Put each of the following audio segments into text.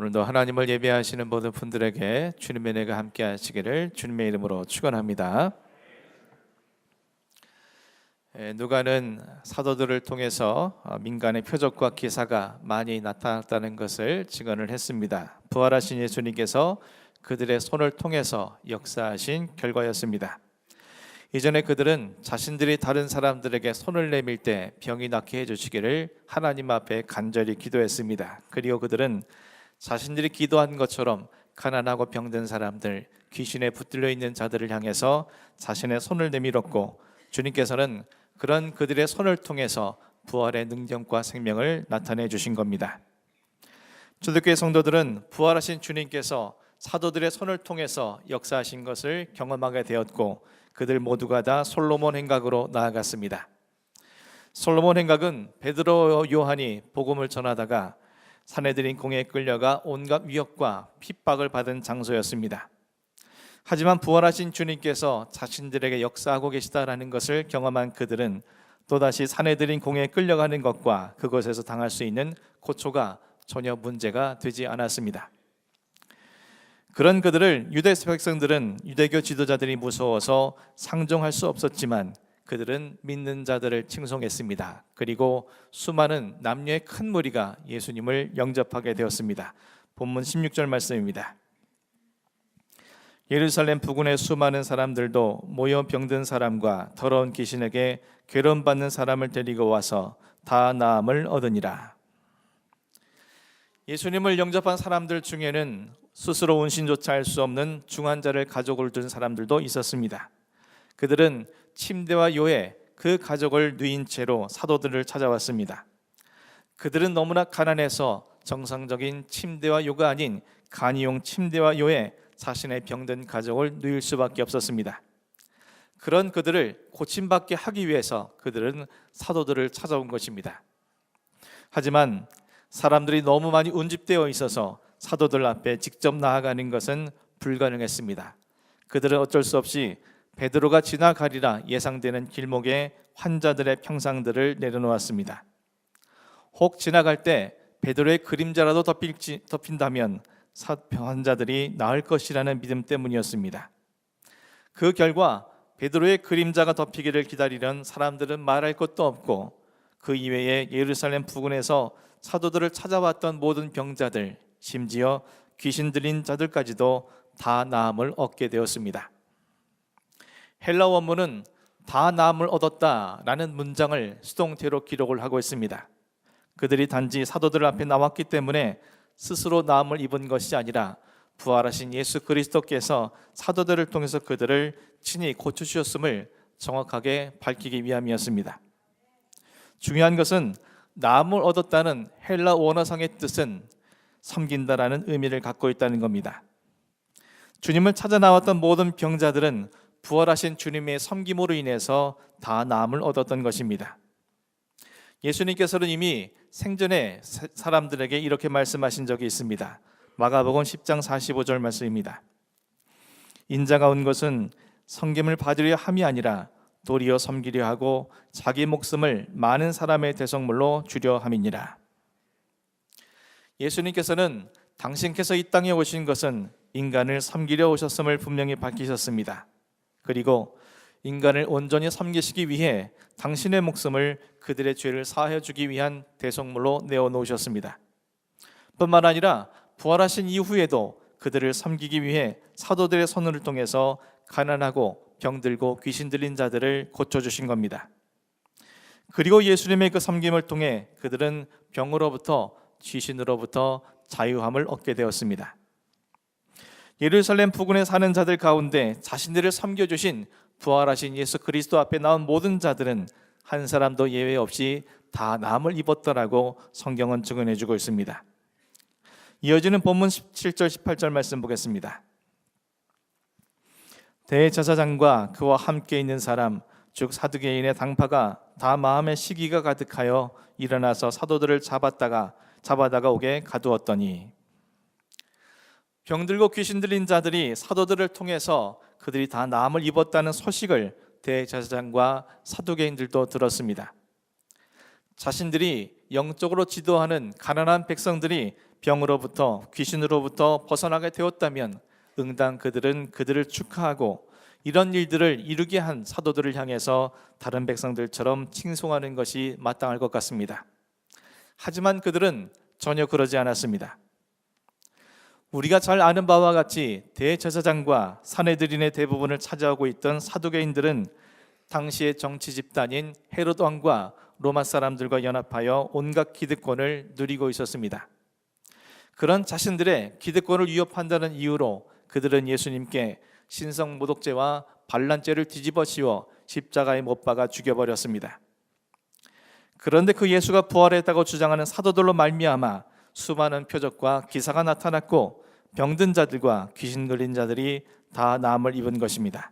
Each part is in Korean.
오늘도 하나님을 예배하시는 모든 분들에게 주님의 은혜가 함께 하시기를 주님의 이름으로 축원합니다. 누가는 사도들을 통해서 민간의 표적과 기사가 많이 나타났다는 것을 증언을 했습니다. 부활하신 예수님께서 그들의 손을 통해서 역사하신 결과였습니다. 이전에 그들은 자신들이 다른 사람들에게 손을 내밀 때 병이 낫게 해주시기를 하나님 앞에 간절히 기도했습니다. 그리고 그들은 자신들이 기도한 것처럼 가난하고 병든 사람들, 귀신에 붙들려 있는 자들을 향해서 자신의 손을 내밀었고, 주님께서는 그런 그들의 손을 통해서 부활의 능력과 생명을 나타내 주신 겁니다. 초대교회 성도들은 부활하신 주님께서 사도들의 손을 통해서 역사하신 것을 경험하게 되었고, 그들 모두가 다 솔로몬 행각으로 나아갔습니다. 솔로몬 행각은 베드로 요한이 복음을 전하다가 사내들인 공회에 끌려가 온갖 위협과 핍박을 받은 장소였습니다. 하지만 부활하신 주님께서 자신들에게 역사하고 계시다라는 것을 경험한 그들은 또다시 사내들인 공회에 끌려가는 것과 그것에서 당할 수 있는 고초가 전혀 문제가 되지 않았습니다. 그런 그들을 유대 백성들은 유대교 지도자들이 무서워서 상종할 수 없었지만 그들은 믿는 자들을 칭송했습니다. 그리고 수많은 남녀의 큰 무리가 예수님을 영접하게 되었습니다. 본문 16절 말씀입니다. 예루살렘 부근의 수많은 사람들도 모여 병든 사람과 더러운 귀신에게 괴로움받는 사람을 데리고 와서 다 나음을 얻으니라. 예수님을 영접한 사람들 중에는 스스로 운신조차 할 수 없는 중환자를 가족을 둔 사람들도 있었습니다. 그들은 침대와 요에 그 가족을 누인 채로 사도들을 찾아왔습니다. 그들은 너무나 가난해서 정상적인 침대와 요가 아닌 간이용 침대와 요에 자신의 병든 가족을 누일 수밖에 없었습니다. 그런 그들을 고침받게 하기 위해서 그들은 사도들을 찾아온 것입니다. 하지만 사람들이 너무 많이 운집되어 있어서 사도들 앞에 직접 나아가는 것은 불가능했습니다. 그들은 어쩔 수 없이 베드로가 지나가리라 예상되는 길목에 환자들의 평상들을 내려놓았습니다. 혹 지나갈 때 베드로의 그림자라도 덮인다면 환자들이 나을 것이라는 믿음 때문이었습니다. 그 결과 베드로의 그림자가 덮이기를 기다리던 사람들은 말할 것도 없고, 그 이외에 예루살렘 부근에서 사도들을 찾아왔던 모든 병자들, 심지어 귀신 들린 자들까지도 다 나음을 얻게 되었습니다. 헬라 원문은 다 나음을 얻었다라는 문장을 수동태로 기록을 하고 있습니다. 그들이 단지 사도들 앞에 나왔기 때문에 스스로 나음을 입은 것이 아니라 부활하신 예수 그리스도께서 사도들을 통해서 그들을 친히 고쳐주셨음을 정확하게 밝히기 위함이었습니다. 중요한 것은 나음을 얻었다는 헬라 원어상의 뜻은 섬긴다라는 의미를 갖고 있다는 겁니다. 주님을 찾아 나왔던 모든 병자들은 부활하신 주님의 섬김으로 인해서 다 나음을 얻었던 것입니다. 예수님께서는 이미 생전에 사람들에게 이렇게 말씀하신 적이 있습니다. 마가복음 10장 45절 말씀입니다. 인자가 온 것은 섬김을 받으려 함이 아니라 도리어 섬기려 하고 자기 목숨을 많은 사람의 대속물로 주려 함이니라. 예수님께서는 당신께서 이 땅에 오신 것은 인간을 섬기려 오셨음을 분명히 밝히셨습니다. 그리고 인간을 온전히 섬기시기 위해 당신의 목숨을 그들의 죄를 사하여 주기 위한 대속물로 내어놓으셨습니다. 뿐만 아니라 부활하신 이후에도 그들을 섬기기 위해 사도들의 손을 통해서 가난하고 병들고 귀신 들린 자들을 고쳐주신 겁니다. 그리고 예수님의 그 섬김을 통해 그들은 병으로부터, 귀신으로부터 자유함을 얻게 되었습니다. 예루살렘 부근에 사는 자들 가운데 자신들을 섬겨주신 부활하신 예수 그리스도 앞에 나온 모든 자들은 한 사람도 예외 없이 다 나음을 입었더라고 성경은 증언해주고 있습니다. 이어지는 본문 17절 18절 말씀 보겠습니다. 대제사장과 그와 함께 있는 사람 즉 사두개인의 당파가 다 마음에 시기가 가득하여 일어나서 사도들을 잡아다가 옥에 가두었더니, 병들고 귀신 들린 자들이 사도들을 통해서 그들이 다 나음을 입었다는 소식을 대제사장과 사두개인들도 들었습니다. 자신들이 영적으로 지도하는 가난한 백성들이 병으로부터 귀신으로부터 벗어나게 되었다면 응당 그들은 그들을 축하하고 이런 일들을 이루게 한 사도들을 향해서 다른 백성들처럼 칭송하는 것이 마땅할 것 같습니다. 하지만 그들은 전혀 그러지 않았습니다. 우리가 잘 아는 바와 같이 대제사장과 사내들인의 대부분을 차지하고 있던 사두개인들은 당시의 정치 집단인 헤롯 왕과 로마 사람들과 연합하여 온갖 기득권을 누리고 있었습니다. 그런 자신들의 기득권을 위협한다는 이유로 그들은 예수님께 신성모독죄와 반란죄를 뒤집어 씌워 십자가에 못 박아 죽여버렸습니다. 그런데 그 예수가 부활했다고 주장하는 사도들로 말미암아 수많은 표적과 기사가 나타났고 병든 자들과 귀신 걸린 자들이 다 나음을 입은 것입니다.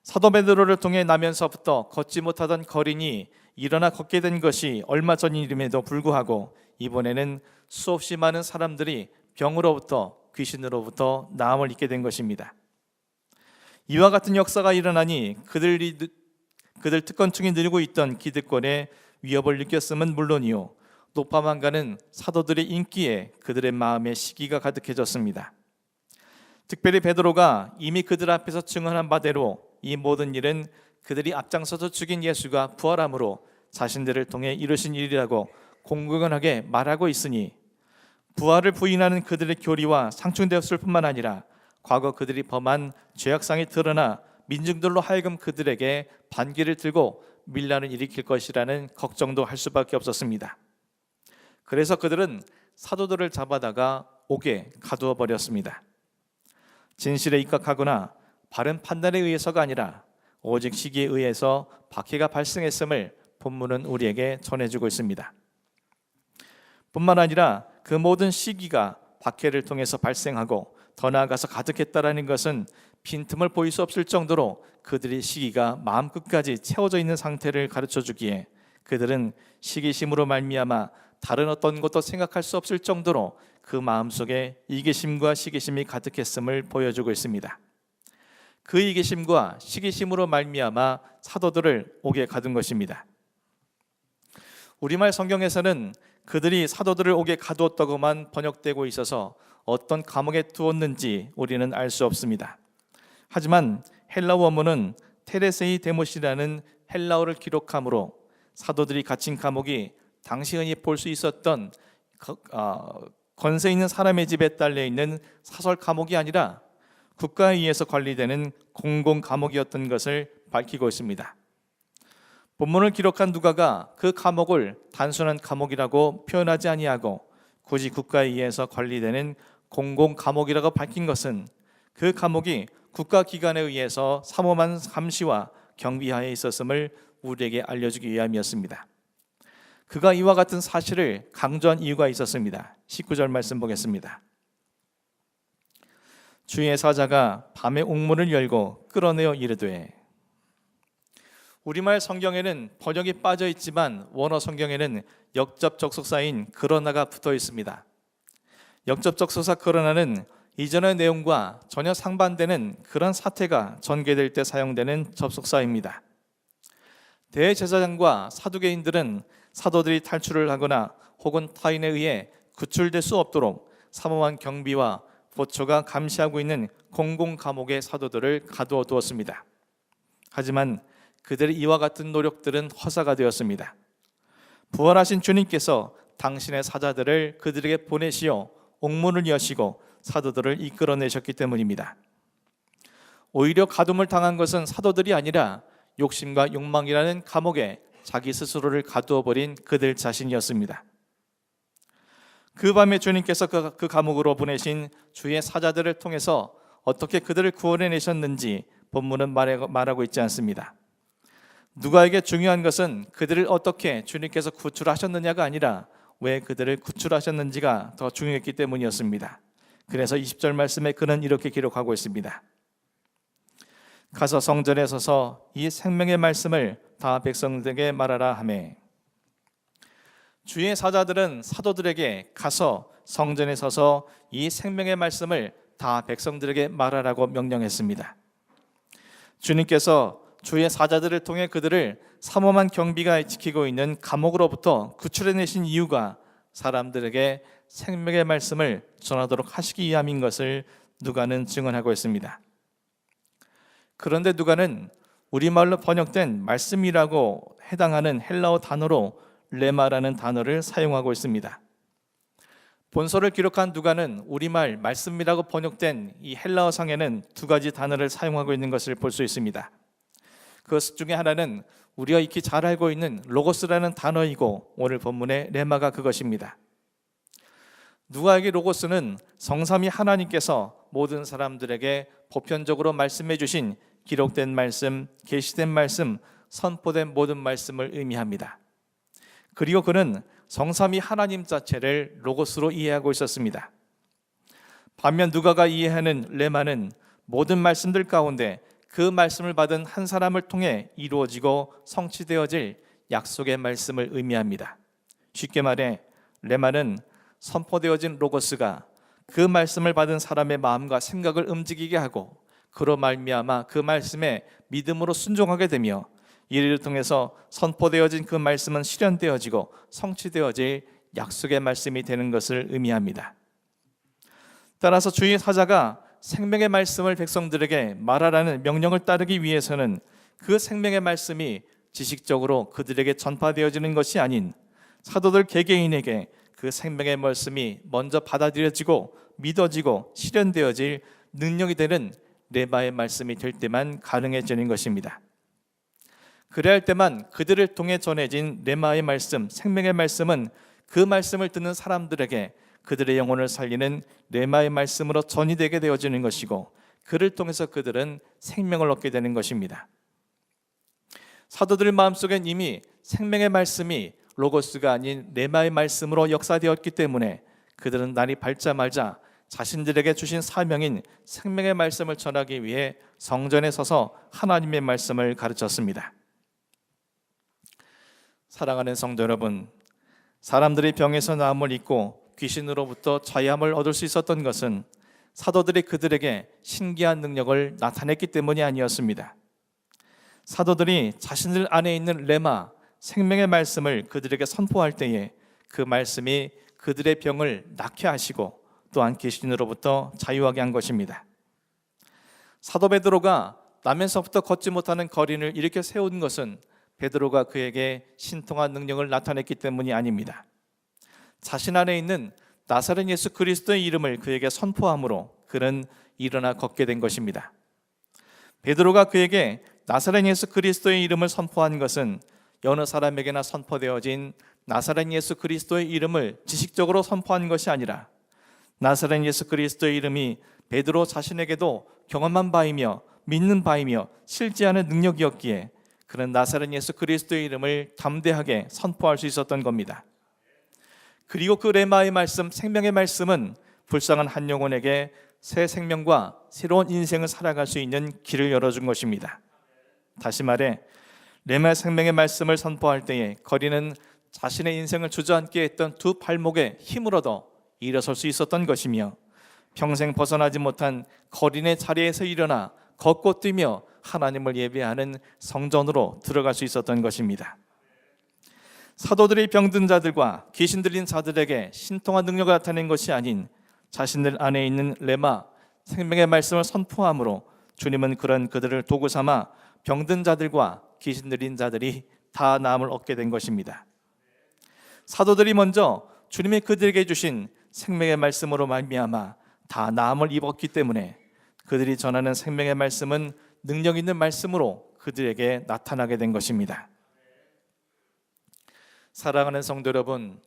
사도 베드로를 통해 나면서부터 걷지 못하던 거린이 일어나 걷게 된 것이 얼마 전임에도 불구하고 이번에는 수없이 많은 사람들이 병으로부터 귀신으로부터 나음을 입게 된 것입니다. 이와 같은 역사가 일어나니 그들 특권층이 늘고 있던 기득권의 위협을 느꼈음은 물론이요, 높아만 가는 사도들의 인기에 그들의 마음에 시기가 가득해졌습니다. 특별히 베드로가 이미 그들 앞에서 증언한 바대로 이 모든 일은 그들이 앞장서서 죽인 예수가 부활함으로 자신들을 통해 이루신 일이라고 공공연하게 말하고 있으니 부활을 부인하는 그들의 교리와 상충되었을 뿐만 아니라 과거 그들이 범한 죄악상이 드러나 민중들로 하여금 그들에게 반기를 들고 밀란을 일으킬 것이라는 걱정도 할 수밖에 없었습니다. 그래서 그들은 사도들을 잡아다가 옥에 가두어 버렸습니다. 진실에 입각하거나 바른 판단에 의해서가 아니라 오직 시기에 의해서 박해가 발생했음을 본문은 우리에게 전해주고 있습니다. 뿐만 아니라 그 모든 시기가 박해를 통해서 발생하고 더 나아가서 가득했다라는 것은 빈틈을 보일 수 없을 정도로 그들의 시기가 마음 끝까지 채워져 있는 상태를 가르쳐주기에 그들은 시기심으로 말미암아 다른 어떤 것도 생각할 수 없을 정도로 그 마음속에 이기심과 시기심이 가득했음을 보여주고 있습니다. 그 이기심과 시기심으로 말미암아 사도들을 옥에 가둔 것입니다. 우리말 성경에서는 그들이 사도들을 옥에 가두었다고만 번역되고 있어서 어떤 감옥에 두었는지 우리는 알 수 없습니다. 하지만 헬라어 원문은 테레세이 데못이라는 헬라어를 기록하므로 사도들이 갇힌 감옥이 당시 흔히 볼 수 있었던 권세 있는 사람의 집에 딸려 있는 사설 감옥이 아니라 국가에 의해서 관리되는 공공 감옥이었던 것을 밝히고 있습니다. 본문을 기록한 누가가 그 감옥을 단순한 감옥이라고 표현하지 아니하고 굳이 국가에 의해서 관리되는 공공 감옥이라고 밝힌 것은 그 감옥이 국가기관에 의해서 삼엄한 감시와 경비하에 있었음을 우리에게 알려주기 위함이었습니다. 그가 이와 같은 사실을 강조한 이유가 있었습니다. 19절 말씀 보겠습니다. 주의 사자가 밤에 옥문을 열고 끌어내어 이르되. 우리말 성경에는 번역이 빠져 있지만 원어 성경에는 역접적소사인 그러나가 붙어 있습니다. 역접적소사 그러나는 이전의 내용과 전혀 상반되는 그런 사태가 전개될 때 사용되는 접속사입니다. 대제사장과 사두개인들은 사도들이 탈출을 하거나 혹은 타인에 의해 구출될 수 없도록 삼엄한 경비와 보초가 감시하고 있는 공공 감옥의 사도들을 가두어 두었습니다. 하지만 그들의 이와 같은 노력들은 허사가 되었습니다. 부활하신 주님께서 당신의 사자들을 그들에게 보내시어 옥문을 여시고 사도들을 이끌어내셨기 때문입니다. 오히려 가둠을 당한 것은 사도들이 아니라 욕심과 욕망이라는 감옥에 자기 스스로를 가두어 버린 그들 자신이었습니다. 그 밤에 주님께서 그 감옥으로 보내신 주의 사자들을 통해서 어떻게 그들을 구원해내셨는지 본문은 말하고 있지 않습니다. 누가에게 중요한 것은 그들을 어떻게 주님께서 구출하셨느냐가 아니라 왜 그들을 구출하셨는지가 더 중요했기 때문이었습니다. 그래서 20절 말씀에 그는 이렇게 기록하고 있습니다. 가서 성전에 서서 이 생명의 말씀을 다 백성들에게 말하라 하매. 주의 사자들은 사도들에게 가서 성전에 서서 이 생명의 말씀을 다 백성들에게 말하라고 명령했습니다. 주님께서 주의 사자들을 통해 그들을 삼엄한 경비가 지키고 있는 감옥으로부터 구출해내신 이유가 사람들에게 생명의 말씀을 전하도록 하시기 위함인 것을 누가는 증언하고 있습니다. 그런데 누가는 우리말로 번역된 말씀이라고 해당하는 헬라어 단어로 레마라는 단어를 사용하고 있습니다. 본서를 기록한 누가는 우리말 말씀이라고 번역된 이 헬라어상에는 두 가지 단어를 사용하고 있는 것을 볼 수 있습니다. 그것 중에 하나는 우리가 익히 잘 알고 있는 로고스라는 단어이고 오늘 본문의 레마가 그것입니다. 누가에게 로고스는 성삼위 하나님께서 모든 사람들에게 보편적으로 말씀해 주신 기록된 말씀, 계시된 말씀, 선포된 모든 말씀을 의미합니다. 그리고 그는 성삼위 하나님 자체를 로고스로 이해하고 있었습니다. 반면 누가가 이해하는 레마는 모든 말씀들 가운데 그 말씀을 받은 한 사람을 통해 이루어지고 성취되어질 약속의 말씀을 의미합니다. 쉽게 말해 레마는 선포되어진 로고스가 그 말씀을 받은 사람의 마음과 생각을 움직이게 하고 그로 말미암아 그 말씀에 믿음으로 순종하게 되며 이를 통해서 선포되어진 그 말씀은 실현되어지고 성취되어질 약속의 말씀이 되는 것을 의미합니다. 따라서 주의 사자가 생명의 말씀을 백성들에게 말하라는 명령을 따르기 위해서는 그 생명의 말씀이 지식적으로 그들에게 전파되어지는 것이 아닌 사도들 개개인에게 그 생명의 말씀이 먼저 받아들여지고 믿어지고 실현되어질 능력이 되는 레마의 말씀이 될 때만 가능해지는 것입니다. 그래야 할 때만 그들을 통해 전해진 레마의 말씀, 생명의 말씀은 그 말씀을 듣는 사람들에게 그들의 영혼을 살리는 레마의 말씀으로 전이되게 되어지는 것이고 그를 통해서 그들은 생명을 얻게 되는 것입니다. 사도들 마음속엔 이미 생명의 말씀이 로고스가 아닌 레마의 말씀으로 역사되었기 때문에 그들은 날이 밝자마자 자신들에게 주신 사명인 생명의 말씀을 전하기 위해 성전에 서서 하나님의 말씀을 가르쳤습니다. 사랑하는 성도 여러분, 사람들이 병에서 나음을 입고 귀신으로부터 자유함을 얻을 수 있었던 것은 사도들이 그들에게 신기한 능력을 나타냈기 때문이 아니었습니다. 사도들이 자신들 안에 있는 레마, 생명의 말씀을 그들에게 선포할 때에 그 말씀이 그들의 병을 낫게 하시고 또한 귀신으로부터 자유하게 한 것입니다. 사도 베드로가 나면서부터 걷지 못하는 거린을 일으켜 세운 것은 베드로가 그에게 신통한 능력을 나타냈기 때문이 아닙니다. 자신 안에 있는 나사렛 예수 그리스도의 이름을 그에게 선포함으로 그는 일어나 걷게 된 것입니다. 베드로가 그에게 나사렛 예수 그리스도의 이름을 선포한 것은 여느 사람에게나 선포되어진 나사렛 예수 그리스도의 이름을 지식적으로 선포한 것이 아니라 나사렛 예수 그리스도의 이름이 베드로 자신에게도 경험한 바이며 믿는 바이며 실제하는 능력이었기에 그는 나사렛 예수 그리스도의 이름을 담대하게 선포할 수 있었던 겁니다. 그리고 그 레마의 말씀, 생명의 말씀은 불쌍한 한 영혼에게 새 생명과 새로운 인생을 살아갈 수 있는 길을 열어준 것입니다. 다시 말해 레마의 생명의 말씀을 선포할 때에 거린은 자신의 인생을 주저앉게 했던 두 발목에 힘을 얻어 일어설 수 있었던 것이며 평생 벗어나지 못한 거린의 자리에서 일어나 걷고 뛰며 하나님을 예배하는 성전으로 들어갈 수 있었던 것입니다. 사도들이 병든 자들과 귀신 들린 자들에게 신통한 능력을 나타낸 것이 아닌 자신들 안에 있는 레마, 생명의 말씀을 선포함으로 주님은 그런 그들을 도구 삼아 병든 자들과 귀신 들린 자들이 다 나음을 얻게 된 것입니다. 사도들이 먼저 주님이 그들에게 주신 생명의 말씀으로 말미암아 다 나음을 입었기 때문에 그들이 전하는 생명의 말씀은 능력 있는 말씀으로 그들에게 나타나게 된 것입니다. 사랑하는 성도 여러분,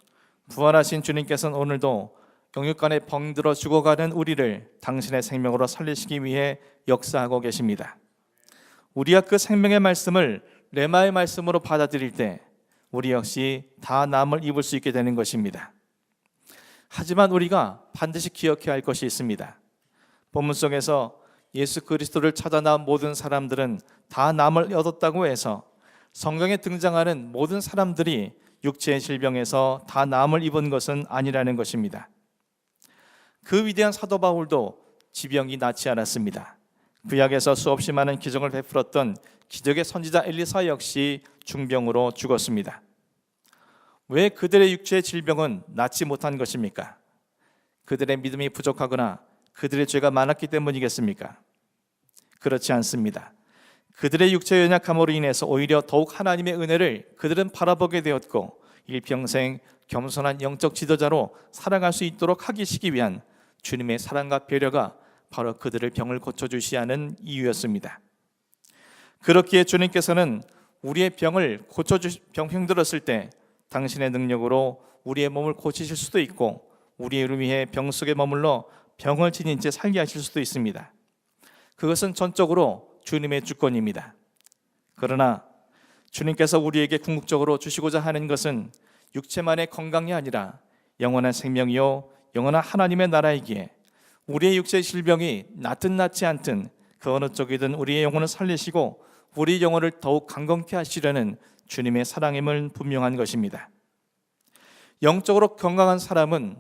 부활하신 주님께서는 오늘도 영육간에 병들어 죽어가는 우리를 당신의 생명으로 살리시기 위해 역사하고 계십니다. 우리가 그 생명의 말씀을 레마의 말씀으로 받아들일 때 우리 역시 다 나음을 입을 수 있게 되는 것입니다. 하지만 우리가 반드시 기억해야 할 것이 있습니다. 본문 속에서 예수 그리스도를 찾아 나온 모든 사람들은 다 나음을 얻었다고 해서 성경에 등장하는 모든 사람들이 육체의 질병에서 다 나음을 입은 것은 아니라는 것입니다. 그 위대한 사도 바울도 지병이 낫지 않았습니다. 구약에서 수없이 많은 기적을 베풀었던 기적의 선지자 엘리사 역시 중병으로 죽었습니다. 왜 그들의 육체의 질병은 낫지 못한 것입니까? 그들의 믿음이 부족하거나 그들의 죄가 많았기 때문이겠습니까? 그렇지 않습니다. 그들의 육체의 연약함으로 인해서 오히려 더욱 하나님의 은혜를 그들은 바라보게 되었고 일평생 겸손한 영적 지도자로 살아갈 수 있도록 하시기 위한 주님의 사랑과 배려가 바로 그들의 병을 고쳐주시야 하는 이유였습니다. 그렇기에 주님께서는 우리의 병을 병 힘들었을 때 당신의 능력으로 우리의 몸을 고치실 수도 있고 우리를 위해 병 속에 머물러 병을 지닌 채 살게 하실 수도 있습니다. 그것은 전적으로 주님의 주권입니다. 그러나 주님께서 우리에게 궁극적으로 주시고자 하는 것은 육체만의 건강이 아니라 영원한 생명이요 영원한 하나님의 나라이기에 우리의 육체의 질병이 낫든 낫지 않든 그 어느 쪽이든 우리의 영혼을 살리시고 우리 영혼을 더욱 강건케 하시려는 주님의 사랑임을 분명한 것입니다. 영적으로 건강한 사람은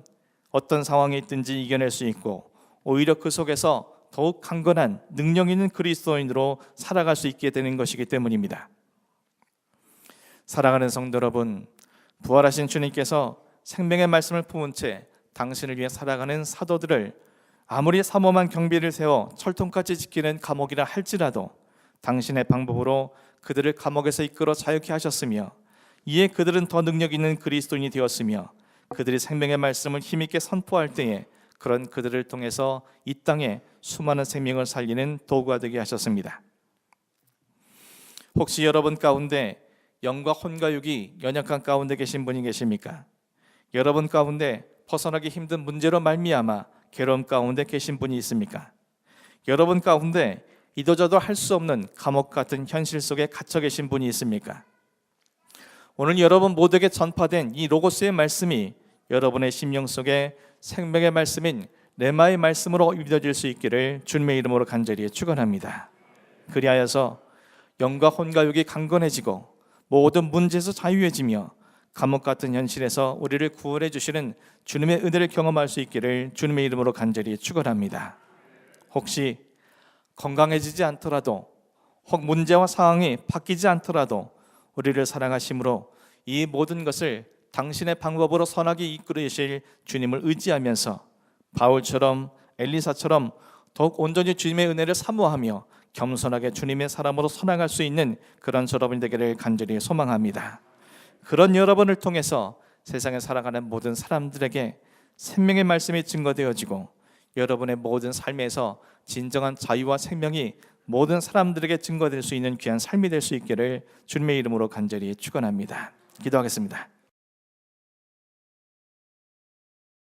어떤 상황이 있든지 이겨낼 수 있고 오히려 그 속에서 더욱 강건한 능력 있는 그리스도인으로 살아갈 수 있게 되는 것이기 때문입니다. 사랑하는 성도 여러분, 부활하신 주님께서 생명의 말씀을 품은 채 당신을 위해 살아가는 사도들을 아무리 삼엄한 경비를 세워 철통까지 지키는 감옥이라 할지라도 당신의 방법으로 그들을 감옥에서 이끌어 자유케 하셨으며 이에 그들은 더 능력 있는 그리스도인이 되었으며 그들이 생명의 말씀을 힘있게 선포할 때에 그런 그들을 통해서 이 땅에 수많은 생명을 살리는 도구가 되게 하셨습니다. 혹시 여러분 가운데 영과 혼과 육이 연약한 가운데 계신 분이 계십니까? 여러분 가운데 벗어나기 힘든 문제로 말미암아 괴로움 가운데 계신 분이 있습니까? 여러분 가운데 이도저도 할 수 없는 감옥 같은 현실 속에 갇혀 계신 분이 있습니까? 오늘 여러분 모두에게 전파된 이 로고스의 말씀이 여러분의 심령 속에 생명의 말씀인 레마의 말씀으로 믿어질 수 있기를 주님의 이름으로 간절히 축원합니다. 그리하여서 영과 혼과 육이 강건해지고 모든 문제에서 자유해지며 감옥 같은 현실에서 우리를 구원해 주시는 주님의 은혜를 경험할 수 있기를 주님의 이름으로 간절히 축원합니다. 혹시 건강해지지 않더라도 혹 문제와 상황이 바뀌지 않더라도 우리를 사랑하심으로 이 모든 것을 당신의 방법으로 선하게 이끌으실 주님을 의지하면서 바울처럼 엘리사처럼 더욱 온전히 주님의 은혜를 사모하며 겸손하게 주님의 사람으로 살아갈 수 있는 그런 여러분이 되기를 간절히 소망합니다. 그런 여러분을 통해서 세상에 살아가는 모든 사람들에게 생명의 말씀이 증거되어지고 여러분의 모든 삶에서 진정한 자유와 생명이 모든 사람들에게 증거될 수 있는 귀한 삶이 될 수 있기를 주님의 이름으로 간절히 축원합니다. 기도하겠습니다.